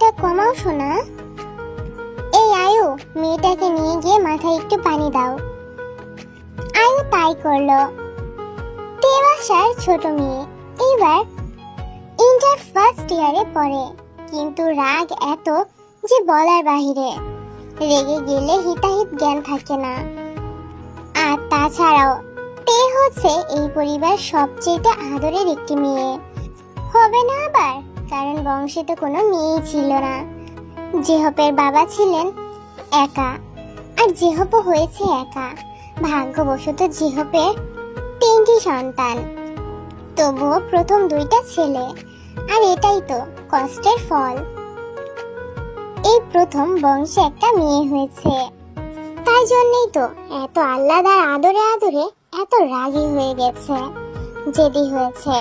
আওয়াজটা কমাও শোনা। এই আয়ু, মেয়েটাকে নিয়ে গিয়ে মাথায় একটু পানি দাও। আয়ু তাই করলো। দেবাশার ছোট মেয়ে, এবার ইন্টার ফার্স্ট ইয়ারে পড়ে, কিন্তু রাগ এত যে বলার বাহিরে। রেগে গেলে হিতাহিত জ্ঞান থাকে না। আর তাছাড়াও তে হচ্ছে এই পরিবার সবচেয়ে আদরের একটি মেয়ে। হবে না আবার, কারণ বংশে তো কোনো মেয়েই ছিল না। জেহপের বাবা ছিলেন একা, আর জেহপও হয়েছে একা। ভাগ্যবশত জেহপের 3টি সন্তান, তবুও প্রথম 2টা ছেলে। আর এটাই তো কষ্টের ফল। এই প্রথম বংশে একটা মেয়ে হয়েছে, তাই জন্যই তো এত আহ্লাদ আর আদরে আদরে এত রাগী হয়ে গেছে, জেদি হয়েছে।